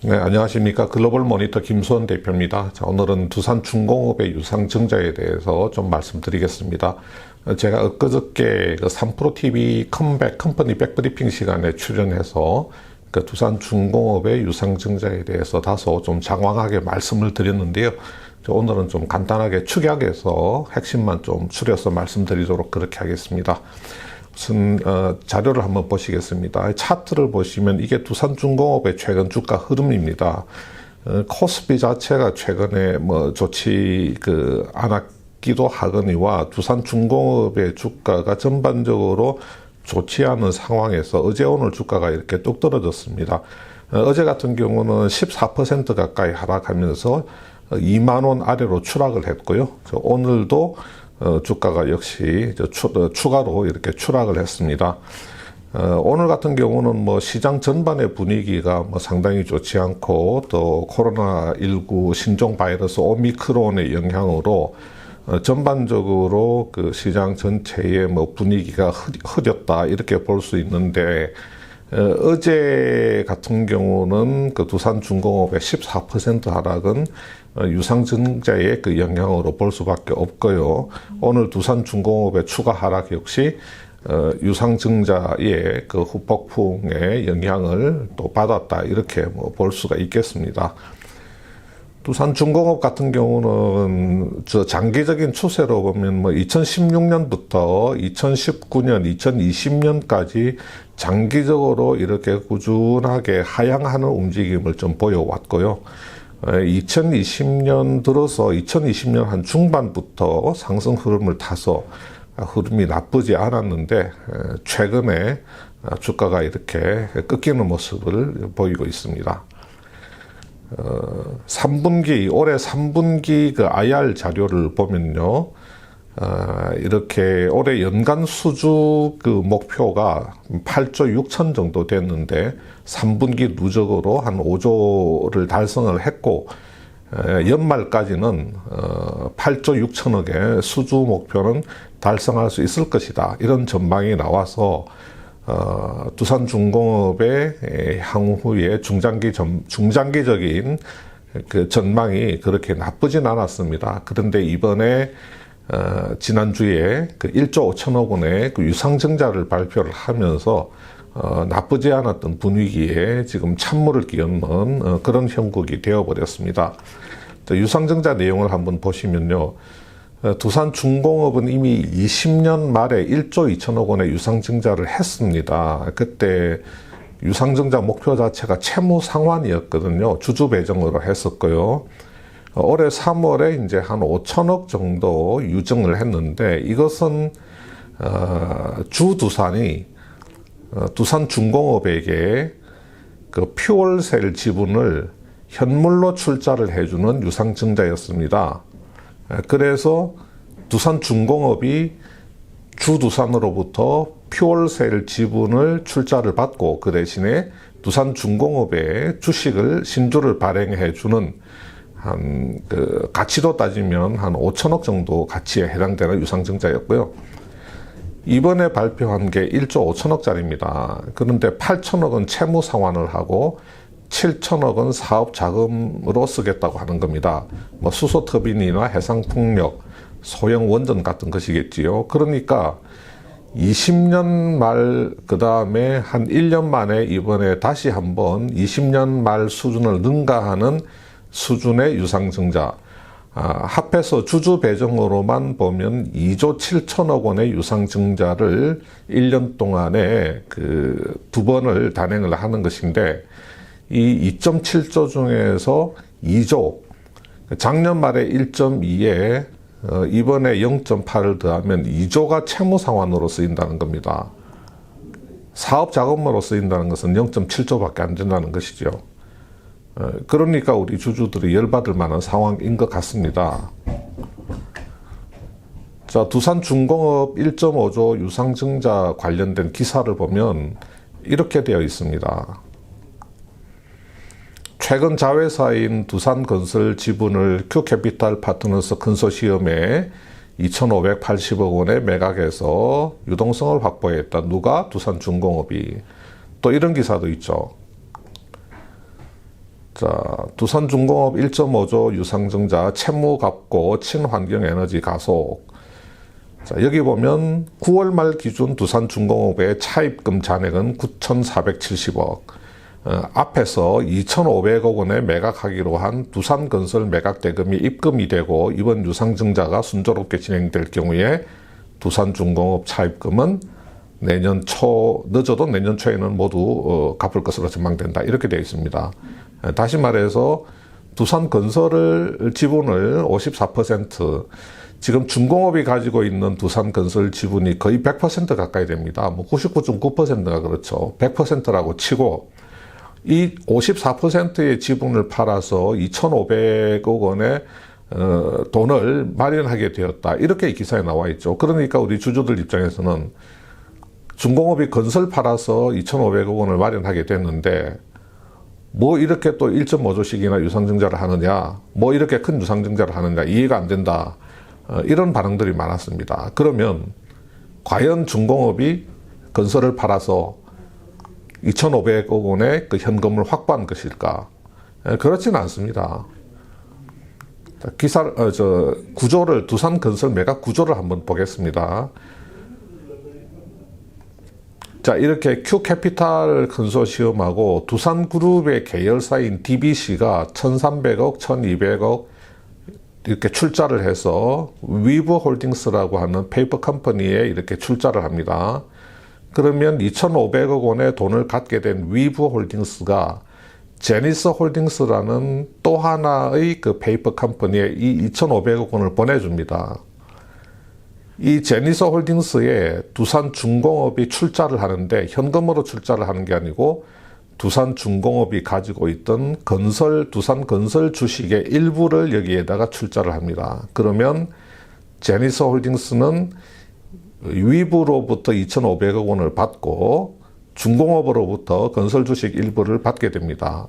네, 안녕하십니까. 글로벌 모니터 김수원 대표입니다. 자, 오늘은 두산중공업의 유상증자에 대해서 좀 말씀드리겠습니다. 제가 엊그저께 그 3프로TV 컴퍼니 백브리핑 시간에 출연해서 그 두산중공업의 유상증자에 대해서 다소 좀 장황하게 말씀을 드렸는데요. 오늘은 좀 간단하게 축약해서 핵심만 좀 추려서 말씀드리도록 그렇게 하겠습니다. 무슨 자료를 한번 보시겠습니다. 차트를 보시면 이게 두산중공업의 최근 주가 흐름입니다. 코스피 자체가 최근에 뭐 좋지 않았기도 하거니와 두산중공업의 주가가 전반적으로 좋지 않은 상황에서 어제 오늘 주가가 이렇게 뚝 떨어졌습니다. 어제 같은 경우는 14% 가까이 하락하면서 2만 원 아래로 추락을 했고요. 오늘도 주가가 역시 추가로 이렇게 추락을 했습니다. 오늘 같은 경우는 뭐 시장 전반의 분위기가 뭐 상당히 좋지 않고 또 코로나19 신종 바이러스 오미크론의 영향으로 전반적으로 그 시장 전체의 뭐 분위기가 흐렸다 이렇게 볼 수 있는데 어제 같은 경우는 그 두산중공업의 14% 하락은 유상증자의 그 영향으로 볼 수밖에 없고요. 오늘 두산중공업의 추가 하락 역시 유상증자의 그 후폭풍의 영향을 또 받았다 이렇게 뭐 볼 수가 있겠습니다. 두산중공업 같은 경우는 장기적인 추세로 보면 뭐 2016년부터 2019년, 2020년까지 장기적으로 이렇게 꾸준하게 하향하는 움직임을 좀 보여왔고요. 2020년 들어서 2020년 한 중반부터 상승 흐름을 타서 흐름이 나쁘지 않았는데 최근에 주가가 이렇게 꺾이는 모습을 보이고 있습니다. 3분기, 올해 3분기 그 IR 자료를 보면요. 이렇게 올해 연간 수주 그 목표가 8조 6천 정도 됐는데 3분기 누적으로 한 5조를 달성을 했고 연말까지는 8조 6천억의 수주 목표는 달성할 수 있을 것이다. 이런 전망이 나와서 두산중공업의 향후의 중장기적인 그 전망이 그렇게 나쁘진 않았습니다. 그런데 이번에 지난주에 그 1조 5천억 원의 그 유상증자를 발표를 하면서 나쁘지 않았던 분위기에 지금 찬물을 끼얹는 그런 형국이 되어버렸습니다. 유상증자 내용을 한번 보시면요. 두산중공업은 이미 20년 말에 1조 2천억 원의 유상증자를 했습니다. 그때 유상증자 목표 자체가 채무상환이었거든요. 주주배정으로 했었고요. 올해 3월에 이제 한 5천억 정도 유증을 했는데 이것은 주두산이 두산중공업에게 그 퓨얼셀 지분을 현물로 출자를 해주는 유상증자였습니다. 그래서 두산중공업이 주두산으로부터 퓨얼셀 지분을 출자를 받고 그 대신에 두산중공업의 주식을 신주를 발행해 주는 한 그 가치로 따지면 한 5천억 정도 가치에 해당되는 유상증자였고요. 이번에 발표한 게 1조 5천억짜리입니다. 그런데 8천억은 채무 상환을 하고 7천억은 사업 자금으로 쓰겠다고 하는 겁니다. 뭐 수소터빈이나 해상풍력, 소형 원전 같은 것이겠지요. 그러니까 20년 말, 그 다음에 한 1년 만에 이번에 다시 한번 20년 말 수준을 능가하는 수준의 유상증자. 합해서 주주 배정으로만 보면 2조 7천억 원의 유상증자를 1년 동안에 그 두 번을 단행을 하는 것인데 이 2.7조 중에서 2조, 작년 말에 1.2에 이번에 0.8을 더하면 2조가 채무상환으로 쓰인다는 겁니다. 사업 자금으로 쓰인다는 것은 0.7조밖에 안 된다는 것이죠. 그러니까 우리 주주들이 열받을 만한 상황인 것 같습니다. 자, 두산중공업 1.5조 유상증자 관련된 기사를 보면 이렇게 되어 있습니다. 최근 자회사인 두산건설 지분을 큐캐피탈 파트너스 컨소시엄에 2,580억 원에 매각해서 유동성을 확보했다. 누가? 두산중공업이. 또 이런 기사도 있죠. 자, 두산중공업 1.5조 유상증자 채무 갚고 친환경에너지 가속. 자, 여기 보면 9월 말 기준 두산중공업의 차입금 잔액은 9,470억. 앞에서 2,500억 원에 매각하기로 한 두산건설 매각 대금이 입금이 되고 이번 유상증자가 순조롭게 진행될 경우에 두산중공업 차입금은 내년 초, 늦어도 내년 초에는 모두 갚을 것으로 전망된다. 이렇게 되어 있습니다. 다시 말해서 두산건설을 지분을 54%, 지금 중공업이 가지고 있는 두산건설 지분이 거의 100% 가까이 됩니다. 뭐 99.9%가 그렇죠. 100%라고 치고 이 54%의 지분을 팔아서 2,500억 원의 돈을 마련하게 되었다. 이렇게 기사에 나와 있죠. 그러니까 우리 주주들 입장에서는 중공업이 건설 팔아서 2,500억 원을 마련하게 됐는데 뭐 이렇게 또 1.5조씩이나 유상증자를 하느냐, 뭐 이렇게 큰 유상증자를 하느냐, 이해가 안 된다. 이런 반응들이 많았습니다. 그러면 과연 중공업이 건설을 팔아서 2,500억 원의 그 현금을 확보한 것일까? 그렇지는 않습니다. 구조를, 두산건설 매각 구조를 한번 보겠습니다. 자, 이렇게 Q캐피탈 컨소시엄하고 두산그룹의 계열사인 DBC가 1,300억, 1,200억 이렇게 출자를 해서 위브홀딩스라고 하는 페이퍼 컴퍼니에 이렇게 출자를 합니다. 그러면 2,500억 원의 돈을 갖게 된 위브홀딩스가 제니스홀딩스라는 또 하나의 그 페이퍼 컴퍼니에 이 2,500억 원을 보내줍니다. 이 제니스홀딩스에 두산중공업이 출자를 하는데 현금으로 출자를 하는 게 아니고 두산중공업이 가지고 있던 두산건설 주식의 일부를 여기에다가 출자를 합니다. 그러면 제니스홀딩스는 위브로부터 2,500억 원을 받고 중공업으로부터 건설 주식 일부를 받게 됩니다.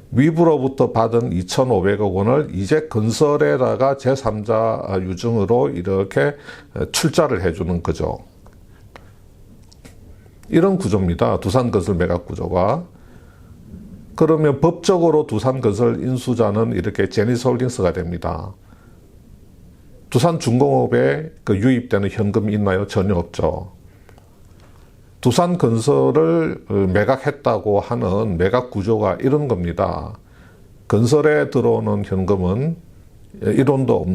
위브로부터 받은 2,500억 원을 이제 건설에다가 제3자 유증으로 이렇게 출자를 해주는 거죠. 이런 구조입니다. 두산건설 매각 구조가. 그러면 법적으로 두산건설 인수자는 이렇게 제니스홀딩스가 됩니다. 두산중공업에 그 유입되는 현금이 있나요? 전혀 없죠. 두산건설을 매각했다고 하는 매각 구조가 이런 겁니다. 건설에 들어오는 현금은 일원도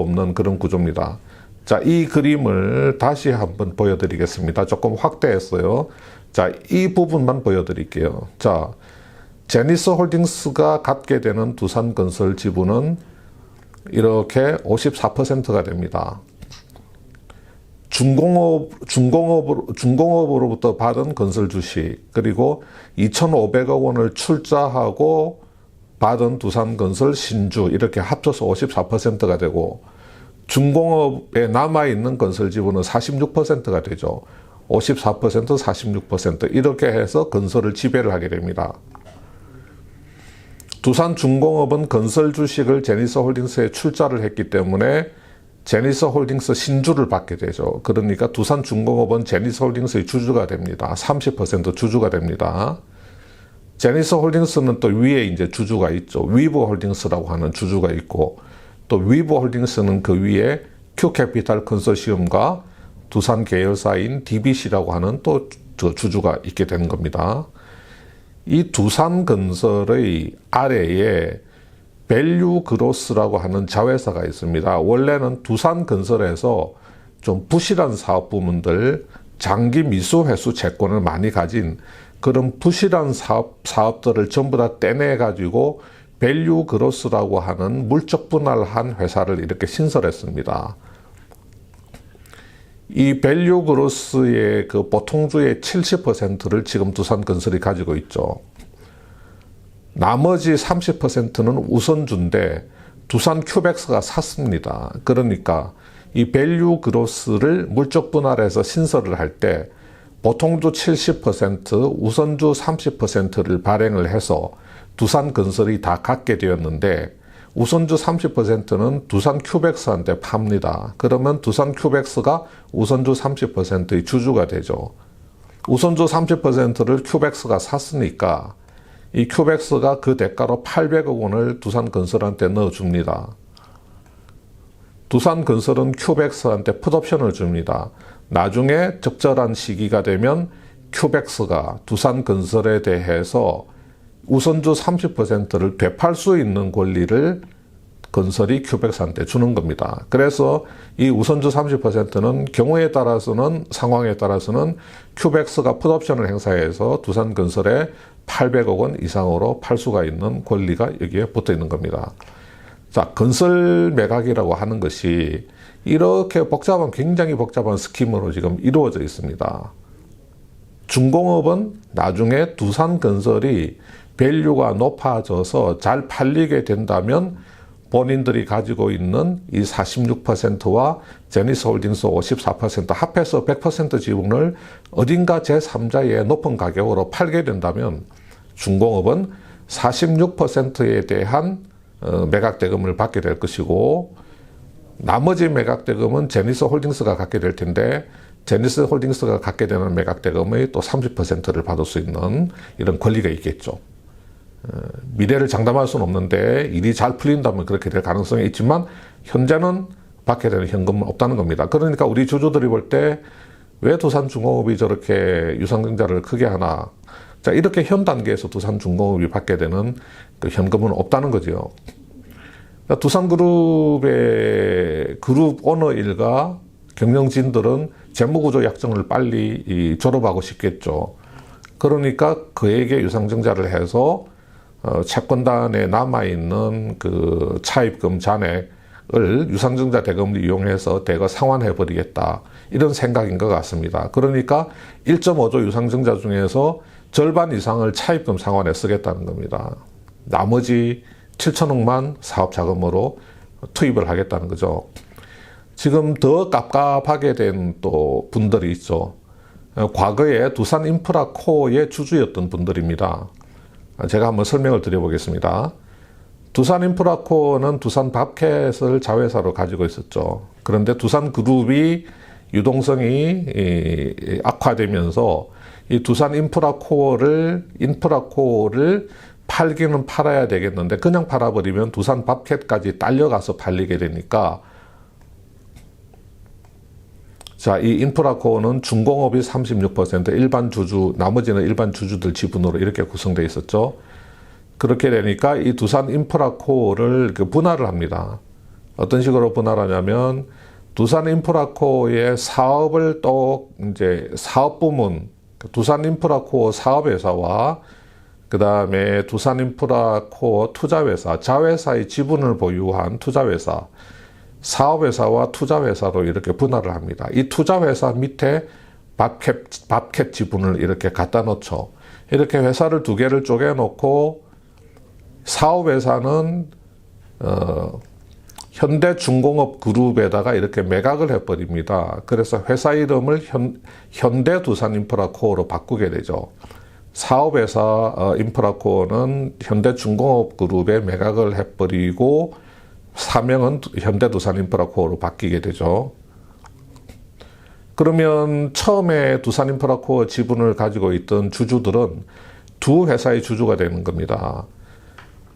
없는 그런 구조입니다. 자, 이 그림을 다시 한번 보여드리겠습니다. 조금 확대했어요. 자, 이 부분만 보여드릴게요. 자, 제니스홀딩스가 갖게 되는 두산건설 지분은 이렇게 54%가 됩니다. 중공업으로부터 받은 건설 주식, 그리고 2,500억 원을 출자하고 받은 두산건설 신주, 이렇게 합쳐서 54%가 되고, 중공업에 남아있는 건설 지분은 46%가 되죠. 54%, 46%, 이렇게 해서 건설을 지배를 하게 됩니다. 두산중공업은 건설 주식을 제니스홀딩스에 출자를 했기 때문에 제니스홀딩스 신주를 받게 되죠. 그러니까 두산중공업은 제니스홀딩스의 주주가 됩니다. 30% 주주가 됩니다. 제니스홀딩스는 또 위에 이제 주주가 있죠. 위브홀딩스라고 하는 주주가 있고, 또 위브홀딩스는 그 위에 Q캐피탈 컨소시엄과 두산 계열사인 DBC라고 하는 또 주주가 있게 되는 겁니다. 이 두산건설의 아래에 밸류 그로스라고 하는 자회사가 있습니다. 원래는 두산건설에서 좀 부실한 사업 부문들, 장기 미수 회수 채권을 많이 가진 그런 부실한 사업들을 전부 다 떼내가지고 밸류 그로스라고 하는 물적 분할한 회사를 이렇게 신설했습니다. 이 밸류 그로스의 그 보통주의 70%를 지금 두산건설이 가지고 있죠. 나머지 30%는 우선주인데 두산 큐백스가 샀습니다. 그러니까 이 밸류 그로스를 물적 분할해서 신설을 할 때 보통주 70%, 우선주 30%를 발행을 해서 두산건설이 다 갖게 되었는데 우선주 30%는 두산 큐백스한테 팝니다. 그러면 두산 큐백스가 우선주 30%의 주주가 되죠. 우선주 30%를 큐백스가 샀으니까 이 큐백스가 그 대가로 800억 원을 두산건설한테 넣어줍니다. 두산건설은 큐백스한테 풋옵션을 줍니다. 나중에 적절한 시기가 되면 큐백스가 두산건설에 대해서 우선주 30%를 되팔 수 있는 권리를 건설이 큐백스한테 주는 겁니다. 그래서 이 우선주 30%는 경우에 따라서는, 상황에 따라서는 큐백스가 풋옵션을 행사해서 두산건설에 800억 원 이상으로 팔 수가 있는 권리가 여기에 붙어 있는 겁니다. 자, 건설 매각이라고 하는 것이 이렇게 굉장히 복잡한 스킴으로 지금 이루어져 있습니다. 중공업은 나중에 두산건설이 밸류가 높아져서 잘 팔리게 된다면 본인들이 가지고 있는 이 46%와 제니스홀딩스 54% 합해서 100% 지분을 어딘가 제3자의 높은 가격으로 팔게 된다면 중공업은 46%에 대한 매각대금을 받게 될 것이고, 나머지 매각대금은 제니스홀딩스가 갖게 될 텐데 제니스홀딩스가 갖게 되는 매각대금의 또 30%를 받을 수 있는 이런 권리가 있겠죠. 미래를 장담할 수는 없는데 일이 잘 풀린다면 그렇게 될 가능성이 있지만 현재는 받게 되는 현금은 없다는 겁니다. 그러니까 우리 주주들이 볼 때 왜 두산중공업이 저렇게 유상증자를 크게 하나? 자, 이렇게 현 단계에서 두산중공업이 받게 되는 그 현금은 없다는 거죠. 그러니까 두산그룹의 그룹 오너 일가 경영진들은 재무구조 약정을 빨리 졸업하고 싶겠죠. 그러니까 그에게 유상증자를 해서 채권단에 남아있는 그 차입금 잔액을 유상증자 대금을 이용해서 대거 상환해버리겠다. 이런 생각인 것 같습니다. 그러니까 1.5조 유상증자 중에서 절반 이상을 차입금 상환에 쓰겠다는 겁니다. 나머지 7천억만 사업자금으로 투입을 하겠다는 거죠. 지금 더 깝깝하게 된 또 분들이 있죠. 과거에 두산인프라코어의 주주였던 분들입니다. 제가 한번 설명을 드려보겠습니다. 두산인프라코어는 두산밥켓을 자회사로 가지고 있었죠. 그런데 두산그룹이 유동성이 악화되면서 이 두산인프라코어를 팔기는 팔아야 되겠는데 그냥 팔아버리면 두산밥켓까지 딸려가서 팔리게 되니까, 자, 이 인프라코어는 중공업이 36%, 일반 주주, 나머지는 일반 주주들 지분으로 이렇게 구성되어 있었죠. 그렇게 되니까 이 두산 인프라코어를 분할을 합니다. 어떤 식으로 분할하냐면, 두산 인프라코어의 사업을 또 이제 사업 부문, 두산 인프라코어 사업회사와 그 다음에 두산 인프라코어 투자회사, 자회사의 지분을 보유한 투자회사, 사업회사와 투자회사로 이렇게 분할을 합니다. 이 투자회사 밑에 밥캡 지분을 이렇게 갖다 놓죠. 이렇게 회사를 두 개를 쪼개놓고 사업회사는 현대중공업 그룹에다가 이렇게 매각을 해버립니다. 그래서 회사 이름을 현대두산인프라코어로 바꾸게 되죠. 사업회사 인프라코어는 현대중공업 그룹에 매각을 해버리고 사명은 현대두산인프라코어로 바뀌게 되죠. 그러면 처음에 두산인프라코어 지분을 가지고 있던 주주들은 두 회사의 주주가 되는 겁니다.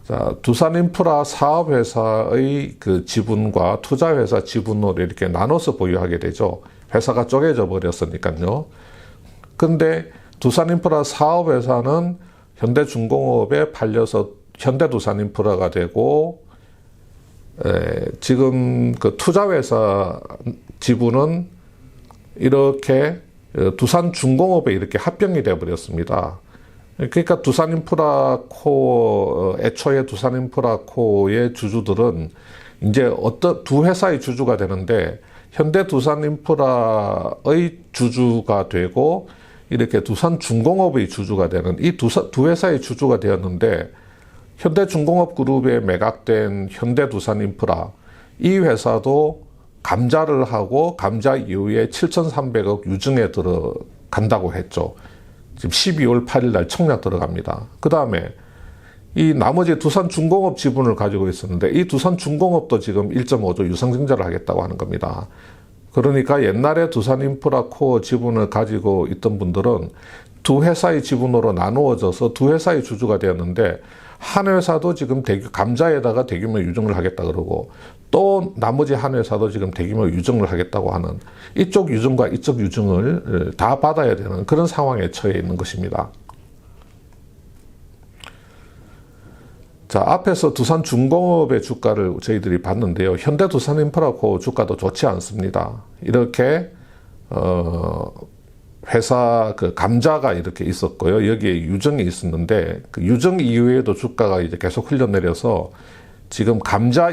자, 두산인프라 사업회사의 그 지분과 투자회사 지분으로 이렇게 나눠서 보유하게 되죠. 회사가 쪼개져 버렸으니까요. 근데 두산인프라 사업회사는 현대중공업에 팔려서 현대두산인프라가 되고, 지금 그 투자회사 지분은 이렇게 두산중공업에 이렇게 합병이 되어 버렸습니다. 그러니까 두산인프라코어, 애초에 두산인프라코어의 주주들은 이제 두 회사의 주주가 되는데, 현대두산인프라의 주주가 되고 이렇게 두산중공업의 주주가 되는 이 두 회사의 주주가 되었는데, 현대중공업 그룹에 매각된 현대두산인프라, 이 회사도 감자를 하고 감자 이후에 7,300억 유증에 들어간다고 했죠. 지금 12월 8일 날 청약 들어갑니다. 그 다음에 이 나머지 두산중공업 지분을 가지고 있었는데, 이 두산중공업도 지금 1.5조 유상증자를 하겠다고 하는 겁니다. 그러니까 옛날에 두산인프라코어 지분을 가지고 있던 분들은 두 회사의 지분으로 나누어져서 두 회사의 주주가 되었는데 한 회사도 지금 감자에다가 대규모 유증을 하겠다 그러고 또 나머지 한 회사도 지금 대규모 유증을 하겠다고 하는 이쪽 유증과 이쪽 유증을 다 받아야 되는 그런 상황에 처해 있는 것입니다. 자, 앞에서 두산중공업의 주가를 저희들이 봤는데요. 현대두산인프라코 주가도 좋지 않습니다. 이렇게 회사 그 감자가 이렇게 있었고요. 여기에 유정이 있었는데 그 유정 이후에도 주가가 이제 계속 흘러내려서 지금 감자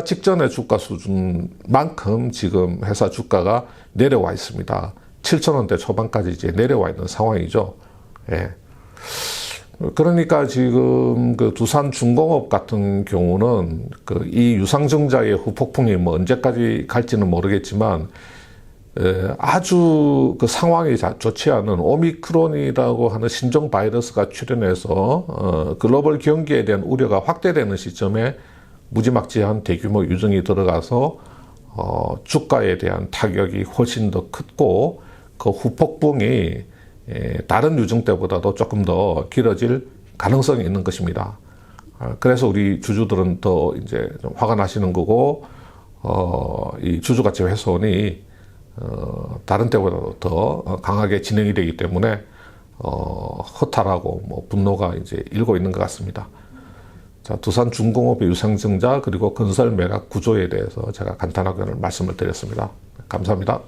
직전의 주가 수준만큼 지금 회사 주가가 내려와 있습니다. 7,000원대 초반까지 이제 내려와 있는 상황이죠. 예. 그러니까 지금 그 두산중공업 같은 경우는 그 이 유상증자의 후폭풍이 뭐 언제까지 갈지는 모르겠지만 아주 그 상황이 좋지 않은 오미크론이라고 하는 신종 바이러스가 출현해서 글로벌 경기에 대한 우려가 확대되는 시점에 무지막지한 대규모 유증이 들어가서 주가에 대한 타격이 훨씬 더 크고 그 후폭풍이 다른 유증 때보다도 조금 더 길어질 가능성이 있는 것입니다. 그래서 우리 주주들은 더 이제 좀 화가 나시는 거고 이 주주가치 훼손이 다른 때보다도 더 강하게 진행이 되기 때문에 허탈하고 뭐 분노가 이제 일고 있는 것 같습니다. 자, 두산중공업의 유상증자 그리고 건설 매각 구조에 대해서 제가 간단하게 말씀을 드렸습니다. 감사합니다.